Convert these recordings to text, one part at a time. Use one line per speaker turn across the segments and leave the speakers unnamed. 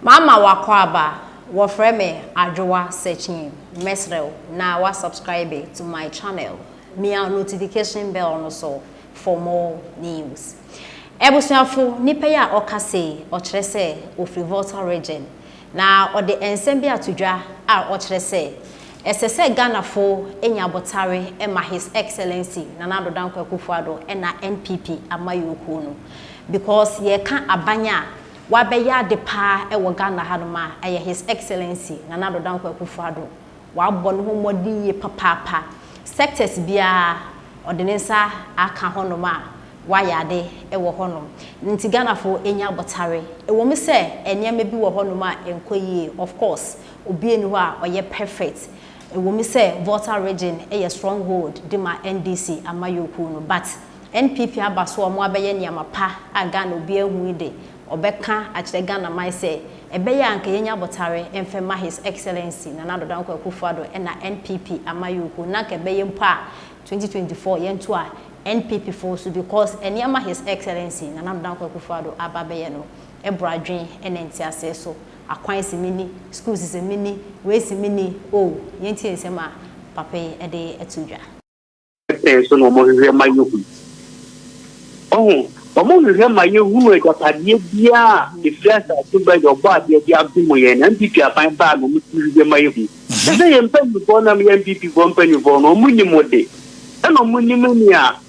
Mama wakwaba wofreme Addo searching mesrel na wa subscribe to my channel. Me a notification bell no so for more news. Ebusuafo nipa ya okase o kire se ofri Volta region na o de ensem bi atodwa a o kire se esese Ghana fo enya botare ema his excellency Nana Addo Akufo na NPP amayoku no because ye kan abanya wabeya de pa e wo Ghana hanoma eye his excellency Nana Addo Akufo wa bɔ no homodi ye papa sectors bia ordinansa aka honoma wa yade e wo honom nti Ghana fo enya botare e wo me se enema bi wo honoma enkoyie of course obi eni ho a oye perfect e wo me se Volta region e stronghold de ma NDC amayoku no but NPP abaso omo abeye niama pa a Ghana obi ehu de obeka akire Ghana mai se ebeya anka yenya botare emfema his excellency Nana Addo Akufo na NPP amayoku na ka beye mpa 2024 yentu a NPP force because eniama his excellency Nana Addo Akufo ababeye no ebradwen enenti ase so akwan se mini schools se mini we se mini oh yenti ensema papa e de etudwa
so no mo hwe mayoku oh omo hwe mayoku e gapade bia the first to by your body bia abumo ye na NPP apan ba no mo hwe mayoku se ye mpan bo na NPP bo mpan bo no mo ni mode na mo ni mani a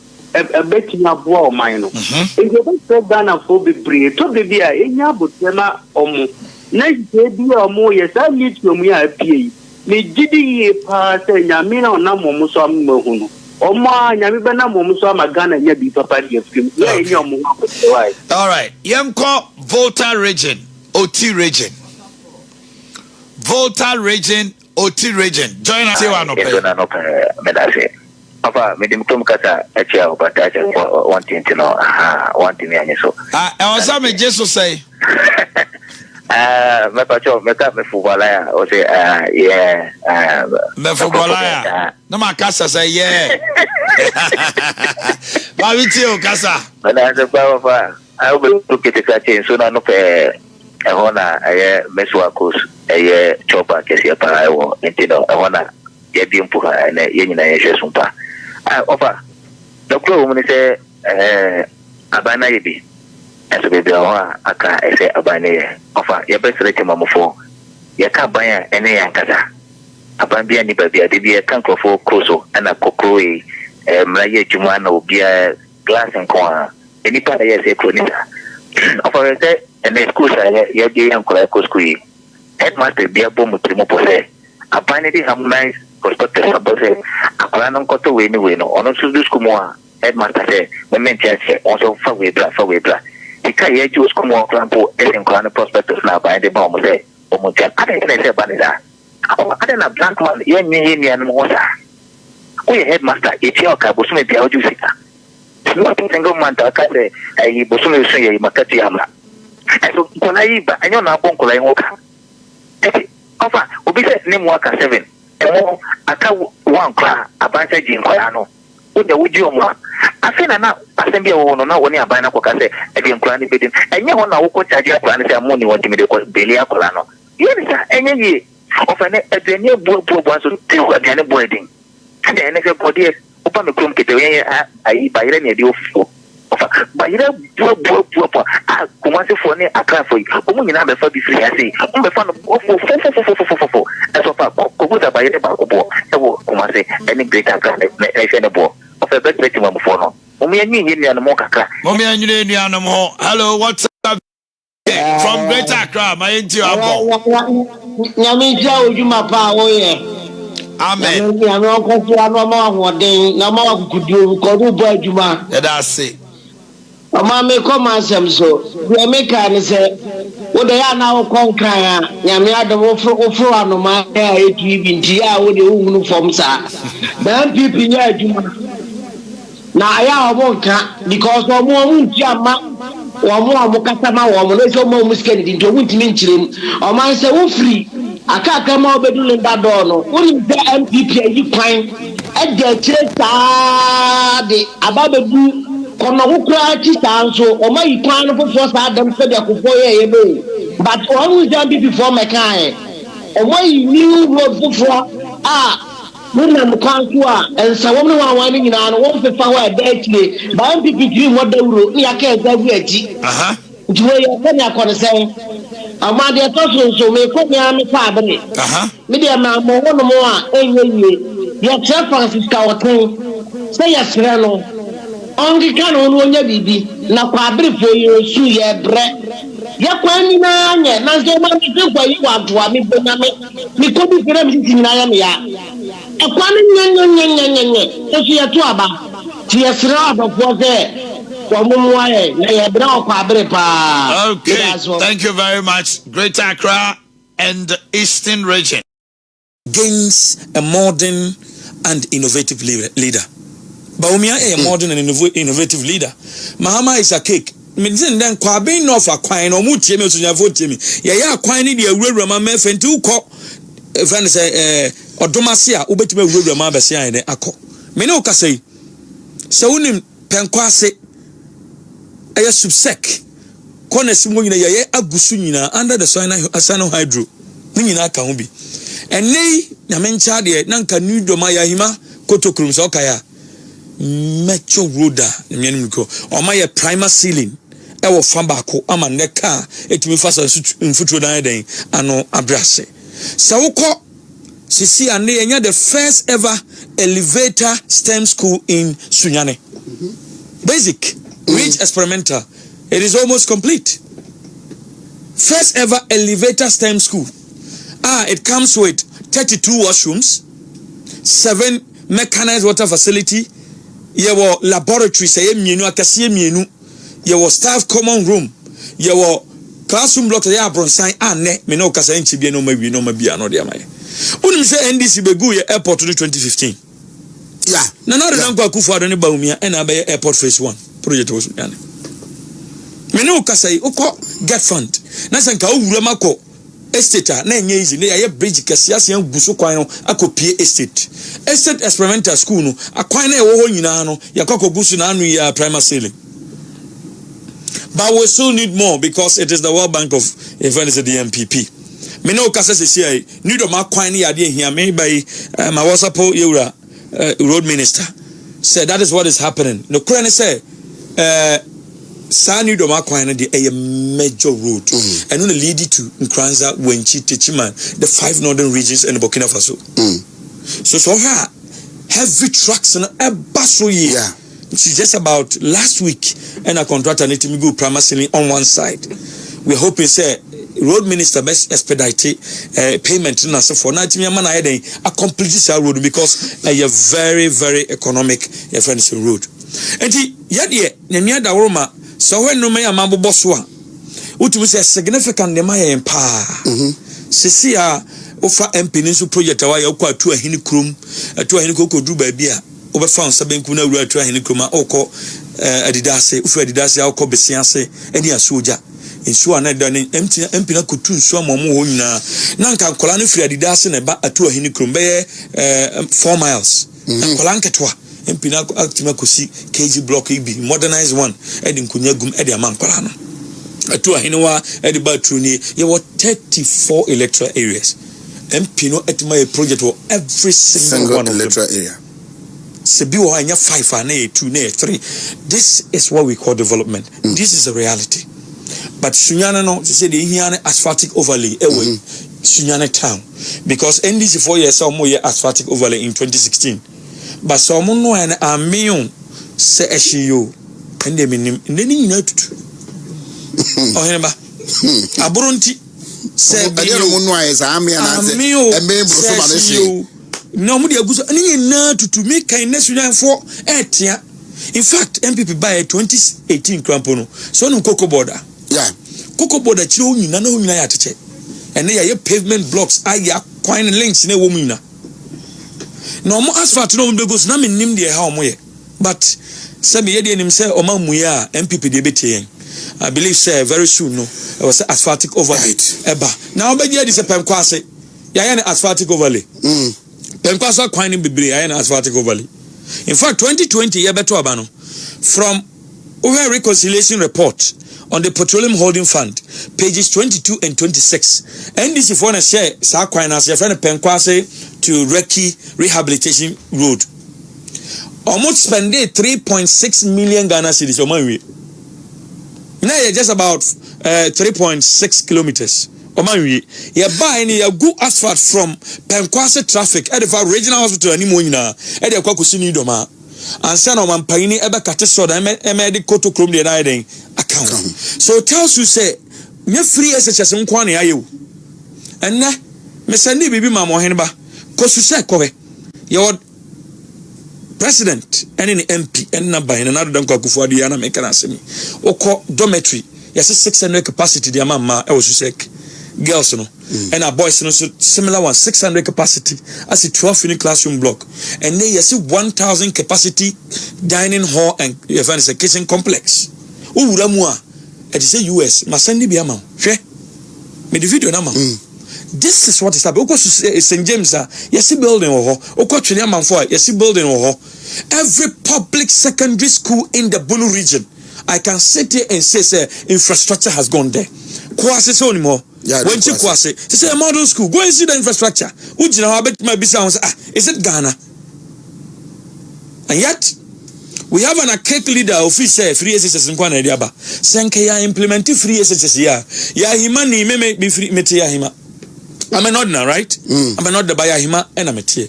betina bo o man no e go be Ghana fo be pray to be bia enya botema omo na je bia omo ye sa lithium ya pie ni gidi ye pa se nyame na na mo so am mahunu Oma nyami bena momuso amagana nya bi papa di afim ya enyo mo why.
All right, yemko Volta region OT region Volta region OT region join us one up
medase papa medim tom kata etia obata want to know want me anya so
e won sa me Jesus say
me pacho me ka me footballer ya o say yeah
me footballer ya no ma kasa say yeah ba wi ti o kasa
na se pa fa I will look at the catching so no pe e hona me so akos chopa kesi pa I wo entino e hona ye bi mpuha na ye nyina ye hwe so pa ofa doctor wo ni say abana ye bi eso be bia aka ese abane ofa ye be sere mamofo ye ka ban ene ya nkata aban bia ni ba bia de bia kan krofo kroso ana kokroi mra ye djuma na obia glass nko eni pa ye se kronita ofa se ene school sa ye de yan ko school headmaster bia bo mutrimo pose abane di harmonize prospectus abose akora non ko to we ni no ono su school mo headmaster se mementi se also fa we bra ika ye jus como clampo en clan prospectus na ba de bomb se o mo jan ade ne se ba ni da o ade na blank man ye ni an mo sa o ye headmaster e ti o ka bo so me bia o jusika no to tengo man ta ka de ai bo so me so ye makati amla so ko na yi ba anyo na bon ko la yin ka e ofa obi se ni mo aka 7 e mo aka 1 kra abanse jin ko ya no o de wuji o mo afina na asembi wo no na woni abana ko kase e bi nkura ni bedin enye ho na wo ko charge akura ni se amoni won timi de ko beli akura no ye ni sa enye yi ofa ne edeni bu so ti ko adane bu edin ade ene se body opa me krom kete ye ayi bayire ne de ofo ofa bayire bu a kuma se fo ne akra fo yi o mu nyina be fa bi free ase o be fa no ofo fo eso fa ko go da bayire ba ko bo e wo kuma se any greater grand e se ne bo of a better victim of phone.
Hello, what's up? From Greater Accra, my into Amen. That's it.
Mama come ansem so we make an say wo de ya na wo konkran a nyame adom ofro anoma ya etu binti ya wo de hunu form sa na NPP nya adwuma na aya omo nka because omo nti ama omo kata ma wo no so omo muskeni dinto wuntimi nchirem omo anse wo free aka ma obedu linda do no wo ni NPP ayi kwan e de chire saa de ababedu kono wo kra ti sanso o ma yi kwan no for sa adam se de Akufo ye be but o hu jam bi before me kan o ma yi new road for Muna mkantua ensa wamne wawani nyina no won fefa wa daitire ba NPP dream wa dawro ni aka ezagu aji ntiwe ya kanya kone se amade to so me ko me am pa abere me de ma mo wono mo a enye ya tra Francis ka woten se ya sere no ongi kan wonu onya bibi na kwa abere fo yesu ye bre ya kwa ni na anye na so ma me kwa yi wa doa me bonya me ko bi fere me nyina ya me ya ekwane nyenyenyenyenyenye so ya to aba ti ya sere abafo ze
Okay, thank you very much. Greater Accra and the Eastern region gains a modern and innovative leader. Baumia is a modern and innovative leader. Mahama is a cake. Minsin then kwabe no fa kwan no mu tie me so nya vote me. Ya kwan ni de awura ma me fenti ukọ fan say odomase a obetime awura ma bese an de akọ. Me ne ukasai. Se wonim penkwase aya subsec kona simo nyina ye agusu nyina under the sino hydro nyina ka ho bi enei na mencha de na nka new doma ya hima kotokrum so kaya metro roader nyanim ko o ma ye primer ceiling e wo fa baako ama ne ka etimi fa so mfuturo dan den ano abrase se wokọ sisi ane enya the first ever elevator STEM school in Sunyane. Basic reach experimental, it is almost complete. First ever elevator STEM school. It comes with 32 washrooms, 7 mechanized water facility, your laboratory say mienu akase mienu, your staff common room, your classroom block ya bronsan ane me no kasa nchibie no mawie no mabia no de amaye. Unim say NDC begu ye airport to 2015. Yeah. Na na de kwa Akufo Addo ne Baumia na abaye airport phase 1. Project was done. Me no kasai uko get fund. Na sanka owura mako estate na enye easy na ye bridge kase asen guso kwan no akopie estate. Estate experimental school no akwan na ewo ho nyina no yakoko guso na anu ya primary ceiling. But we still need more because it is the World Bank of events the NPP. Me no kasa se sei need o makwan na yade hia me by my wasapo yewura road minister said that is what is happening. No kran say Sani do makwan na a major road and no lead to Nkranza, Wenchi, Techiman, the 5 northern regions and Burkina Faso. So heavy trucks and a basso year. It's just about last week and a contractor need to go primarily on one side. We're hoping say road minister best expedite payment na so for na timi man aye a complete this road because a very very economic friends road. Enti yade nyamia da woroma so when no me amabbo so a utumi say significant dem aye pa sisi a ofa MP nso project wa ya kwa atu ahini krom atu ahini kokodu ba bia obefa onsa benku na wura atu ahini krom a okọ adidase ufu adidase a okọ besiase eni asoja ensu ana da ne MP na kotu nsu amomo ho nyina na nka nkola no firi adidase na ba atu ahini krom be 4 miles nkola nketwa MP na actima kosi KG block ibi modernized one edi nkunya gum edi amankola no atu ahini wa edi ba tru ni ye 34 electoral areas MP no etima a project for every single one electoral area sebi wo anya 5 and 2 and 3. This is what we call development. This is a reality. But Sunyane no say the here asphaltic overlay ewe Sunyane town because NDC 4 years or more asphaltic overlay in 2016. But someone no an amion say eshiyo and they mean neni na tutu oh hemba aburonti say
no no is amion
no mu de aguso neni na tutu me kan na Sunyanfo etia. In fact NPP by 2018 crampo no so no Cocoa border Cocoa border chiro nyina na nyina ya teche ene ya pavement blocks aya kwan links na wo mu nyina no mo asphalt no mo begos na menim de ha o mo ye but say me ye de nim say o ma mu ya NPP de betie I believe say very soon no it was asphaltic overlay eba na obegye de say pem kwase ya na asphaltic overlay pem kwase kwan ni bebre ya na asphaltic overlay. In fact 2020 ye beto aba no from Over reconciliation report on the Petroleum Holding Fund, pages 22 and 26. NDC for a share Sakwana your friend Penkwase to Reki Rehabilitation Road. Almost spend 3.6 million Ghana cedis on my way. Now you're just about 3.6 kilometers. On my way. You buy any good asphalt from Penkwase traffic at the regional hospital anymore at the Kwakusini Doma. And send on Paini ever cateso the Koto Chrome the riding account. So it tells you say me free SHS Nkwani ayu. And na me send bibi mama henba. Kosu say kowe. Your president and any MP and number in another danko Akufo Addo yana make an asemi. Oko dormitory. Yes 600 capacity the mama e was say girls no and our boys no similar one 600 capacity as a 12 unit classroom block and then you see 1000 capacity dining hall and even a kitchen complex owura mu a it say US ma send bi ama hwe me the video na ma this is what is happening because St James yes building ho okotwene amanfo yes building ho every public secondary school in the Bulu region I can sit here and say infrastructure has gone there kwase so ni mo when you kwase say a model school go and see the infrastructure ujina how bet my bisa is it Ghana and yet we have an archaic leader of free SSS in Kwana Diaba senke ya implement free SSS ya himani me be free mete ya hima I'm an ordinary right I'm an order by ya hima and I'm mete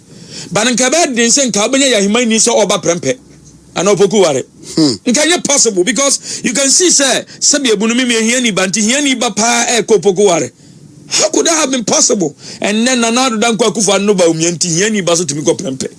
but nka bad den senka obenya ya hima ni so oba prempe and opoku ware can you possible because you can see say sabi ebunumi me here ni banti here ni ba pa e kopoko ware how could that have been possible and then another dan kwa Akufo no ba umianti here ni ba so tumi ko prempe